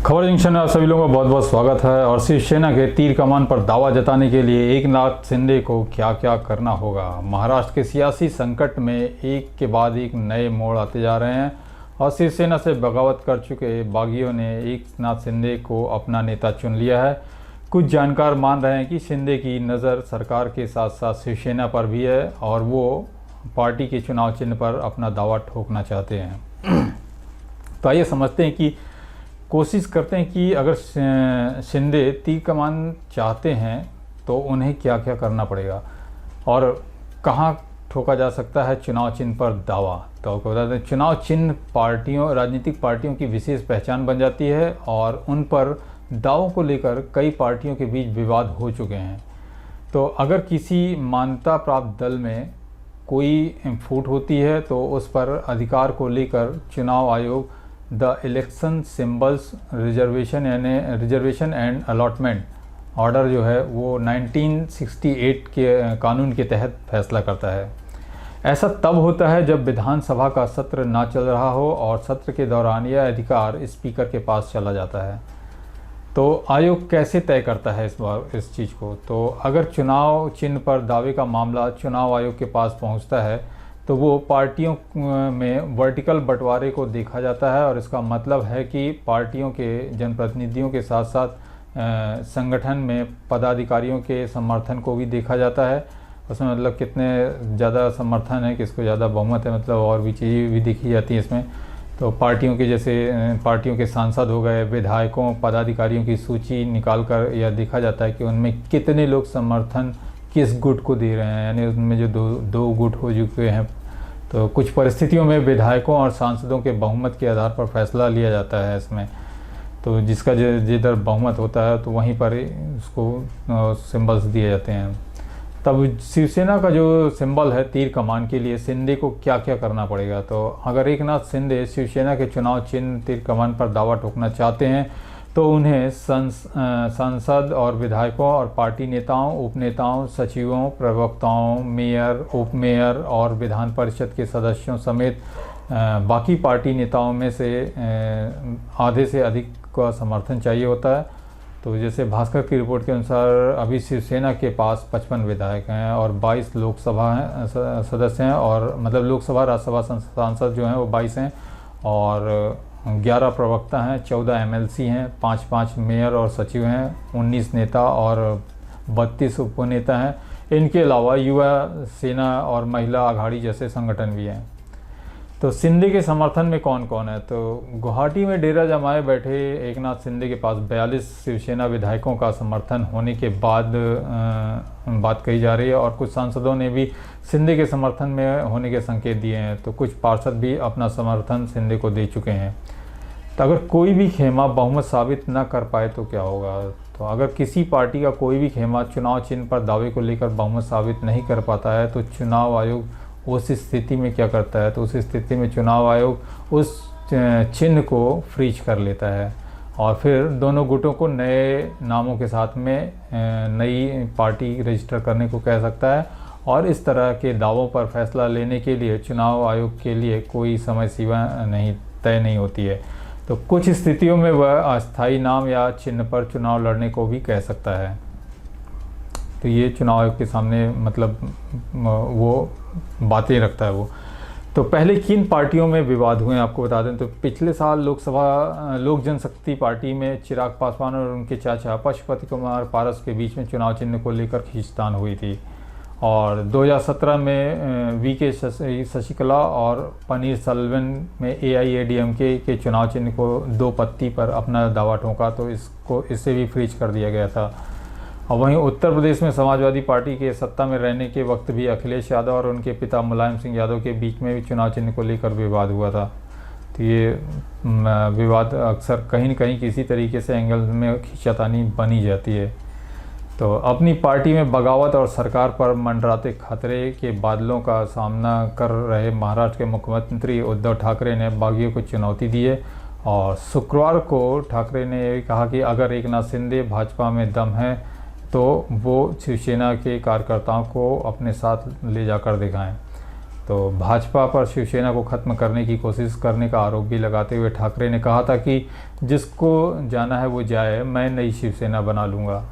खबर जंक्शन में आप सभी लोगों का बहुत बहुत स्वागत है। और शिवसेना के तीर कमान पर दावा जताने के लिए एकनाथ शिंदे को क्या क्या करना होगा। महाराष्ट्र के सियासी संकट में एक के बाद एक नए मोड़ आते जा रहे हैं और शिवसेना से बगावत कर चुके बागियों ने एकनाथ शिंदे को अपना नेता चुन लिया है। कुछ जानकार मान रहे हैं कि शिंदे की नज़र सरकार के साथ साथ शिवसेना पर भी है और वो पार्टी के चुनाव चिन्ह पर अपना दावा ठोकना चाहते हैं। तो आइए समझते हैं कि कोशिश करते हैं कि अगर शिंदे तीर कमान चाहते हैं तो उन्हें क्या क्या करना पड़ेगा और कहाँ ठोका जा सकता है चुनाव चिन्ह पर दावा। तो आपको बता दें, चुनाव चिन्ह राजनीतिक पार्टियों की विशेष पहचान बन जाती है और उन पर दावों को लेकर कई पार्टियों के बीच विवाद हो चुके हैं। तो अगर किसी मान्यता प्राप्त दल में कोई फूट होती है तो उस पर अधिकार को लेकर चुनाव आयोग the election symbols reservation and allotment order जो है वो 1968 के कानून के तहत फैसला करता है। ऐसा तब होता है जब विधानसभा का सत्र ना चल रहा हो और सत्र के दौरान यह अधिकार स्पीकर के पास चला जाता है। तो आयोग कैसे तय करता है इस चीज़ को। तो अगर चुनाव चिन्ह पर दावे का मामला चुनाव आयोग के पास पहुंचता है तो वो पार्टियों में वर्टिकल बंटवारे को देखा जाता है और इसका मतलब है कि पार्टियों के जनप्रतिनिधियों के साथ साथ संगठन में पदाधिकारियों के समर्थन को भी देखा जाता है। उसमें मतलब कितने ज़्यादा समर्थन है, किसको ज़्यादा बहुमत है, मतलब और भी चीज़ें भी देखी जाती हैं इसमें। तो पार्टियों के जैसे पार्टियों के सांसद हो गए, विधायकों, पदाधिकारियों की सूची निकाल कर यह देखा जाता है कि उनमें कितने लोग समर्थन किस गुट को दे रहे हैं, यानी उनमें जो दो गुट हो चुके हैं। तो कुछ परिस्थितियों में विधायकों और सांसदों के बहुमत के आधार पर फैसला लिया जाता है इसमें। तो जिसका जिधर बहुमत होता है तो वहीं पर उसको सिंबल्स दिए जाते हैं। तब शिवसेना का जो सिंबल है तीर कमान के लिए शिंदे को क्या क्या करना पड़ेगा। तो अगर एकनाथ शिंदे शिवसेना के चुनाव चिन्ह तीर कमान पर दावा ठोकना चाहते हैं तो उन्हें सांसद और विधायकों और पार्टी नेताओं, उपनेताओं, सचिवों, प्रवक्ताओं, मेयर, उप मेयर और विधान परिषद के सदस्यों समेत बाकी पार्टी नेताओं में से आधे से अधिक का समर्थन चाहिए होता है। तो जैसे भास्कर की रिपोर्ट के अनुसार अभी शिवसेना के पास 55 विधायक हैं और 22 लोकसभा सदस्य हैं, और मतलब लोकसभा राज्यसभा सांसद जो हैं वो 22 हैं और 11 प्रवक्ता हैं, 14 MLC हैं, 5 मेयर और सचिव हैं, 19 नेता और 32 उपनेता हैं। इनके अलावा युवा सेना और महिला आघाड़ी जैसे संगठन भी हैं। तो शिंदे के समर्थन में कौन कौन है। तो गुवाहाटी में डेरा जमाए बैठे एकनाथ शिंदे के पास 42 शिवसेना विधायकों का समर्थन होने के बाद बात कही जा रही है और कुछ सांसदों ने भी शिंदे के समर्थन में होने के संकेत दिए हैं। तो कुछ पार्षद भी अपना समर्थन शिंदे को दे चुके हैं। तो अगर कोई भी खेमा बहुमत साबित न कर पाए तो क्या होगा। तो अगर किसी पार्टी का कोई भी खेमा चुनाव चिन्ह पर दावे को लेकर बहुमत साबित नहीं कर पाता है तो चुनाव आयोग उस स्थिति में क्या करता है। तो उस स्थिति में चुनाव आयोग उस चिन्ह को फ्रीज कर लेता है और फिर दोनों गुटों को नए नामों के साथ में नई पार्टी रजिस्टर करने को कह सकता है। और इस तरह के दावों पर फैसला लेने के लिए चुनाव आयोग के लिए कोई समय सीमा तय नहीं होती है। तो कुछ स्थितियों में वह अस्थायी नाम या चिन्ह पर चुनाव लड़ने को भी कह सकता है। तो ये चुनाव आयोग के सामने मतलब वो बातें रखता है वो। तो पहले किन पार्टियों में विवाद हुए आपको बता दें। तो पिछले साल लोक जनशक्ति पार्टी में चिराग पासवान और उनके चाचा पशुपति कुमार पारस के बीच में चुनाव चिन्ह को लेकर खींचतान हुई थी। और 2017 में VK शशिकला और पनीर सेल्वन में AIADMK के चुनाव चिन्ह को 2 पत्ती पर अपना दावा ठोका, तो इससे भी फ्रीज कर दिया गया था। और वहीं उत्तर प्रदेश में समाजवादी पार्टी के सत्ता में रहने के वक्त भी अखिलेश यादव और उनके पिता मुलायम सिंह यादव के बीच में भी चुनाव चिन्ह को लेकर विवाद हुआ था। तो ये विवाद अक्सर कहीं न कहीं किसी तरीके से एंगल में खींचातानी बनी जाती है। तो अपनी पार्टी में बगावत और सरकार पर मंडराते खतरे के बादलों का सामना कर रहे महाराष्ट्र के मुख्यमंत्री उद्धव ठाकरे ने बागियों को चुनौती दी है। और शुक्रवार को ठाकरे ने कहा कि अगर एकनाथ शिंदे भाजपा में दम है तो वो शिवसेना के कार्यकर्ताओं को अपने साथ ले जाकर दिखाएं। तो भाजपा पर शिवसेना को खत्म करने की कोशिश करने का आरोप भी लगाते हुए ठाकरे ने कहा था कि जिसको जाना है वो जाए, मैं नई शिवसेना बना लूँगा।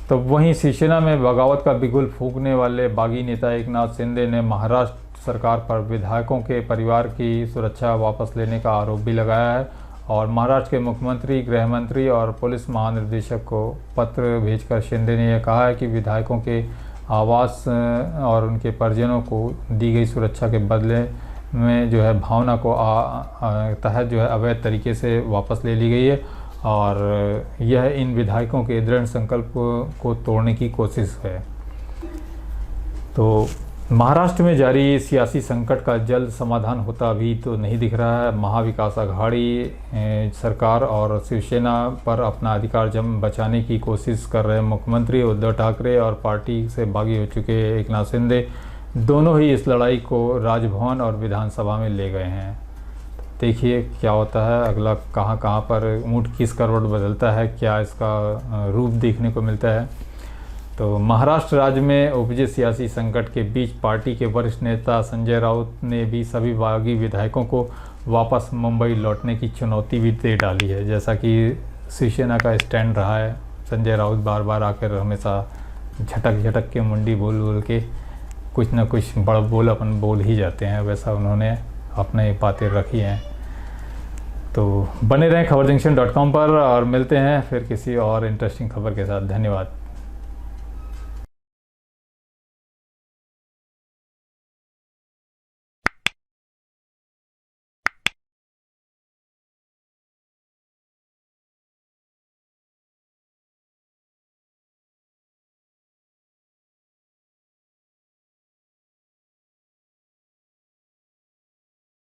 तो वहीं शिवसेना में बगावत का बिगुल फूंकने वाले बागी नेता एकनाथ शिंदे ने महाराष्ट्र सरकार पर विधायकों के परिवार की सुरक्षा वापस लेने का आरोप भी लगाया है और महाराष्ट्र के मुख्यमंत्री, गृह मंत्री और पुलिस महानिदेशक को पत्र भेजकर शिंदे ने यह कहा है कि विधायकों के आवास और उनके परिजनों को दी गई सुरक्षा के बदले में जो है भावना को तहत जो है अवैध तरीके से वापस ले ली गई है और यह इन विधायकों के दृढ़ संकल्प को तोड़ने की कोशिश है। तो महाराष्ट्र में जारी सियासी संकट का जल्द समाधान होता अभी तो नहीं दिख रहा है। महाविकास आघाड़ी सरकार और शिवसेना पर अपना अधिकार बचाने की कोशिश कर रहे मुख्यमंत्री उद्धव ठाकरे और पार्टी से बागी हो चुके एकनाथ शिंदे दोनों ही इस लड़ाई को राजभवन और विधानसभा में ले गए हैं। देखिए क्या होता है, अगला कहाँ पर ऊँट किस करवट बदलता है, क्या इसका रूप देखने को मिलता है। तो महाराष्ट्र राज्य में उपजे सियासी संकट के बीच पार्टी के वरिष्ठ नेता संजय राउत ने भी सभी बागी विधायकों को वापस मुंबई लौटने की चुनौती भी दे डाली है। जैसा कि शिवसेना का स्टैंड रहा है, संजय राउत बार बार आकर हमेशा झटक के मुंडी बोल के कुछ न कुछ बड़बोलापन बोल ही जाते हैं, वैसा उन्होंने अपने बातें रखी हैं। तो बने रहें खबरजंक्शन.com पर और मिलते हैं फिर किसी और इंटरेस्टिंग खबर के साथ। धन्यवाद।